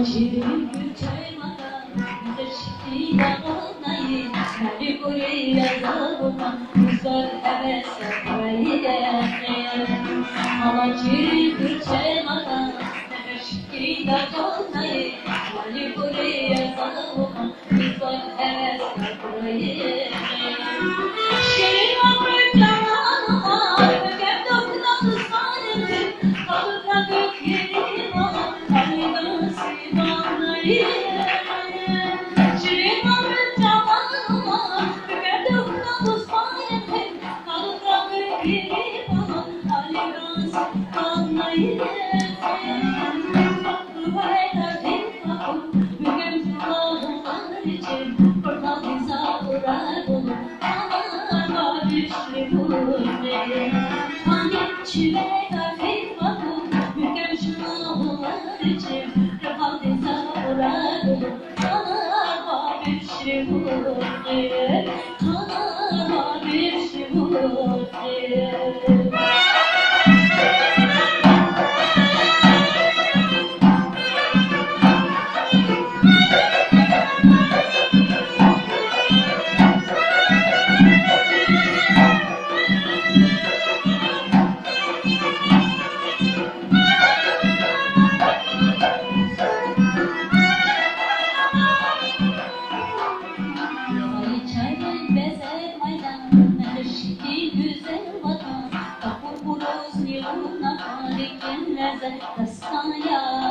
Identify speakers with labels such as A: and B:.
A: Alacı çaymadan Zırşki dağınayı Seni buraya zavuma Kızlar hevese koyayım Alacı çaymadan Zırşki dağınayı Seni buraya zavuma Kızlar hevese koyayım Şirin ömrü cananıma Ögem dokuna ısmarım Kalıpla gök yerim ama Ali'den sivanayım Şirin ömrü cananıma Ögem dokuna ısmarım Kalıpla gök yerim ama Ali'den sivanayım Tatlı hayda tek Mügem zulağlar için Portal biza uğrar olur Çile hafif bakım, mükemmel şınalar için Refah denize uğrar olur, kanama bir şey bulur Kanama bir şey bulur Kastanya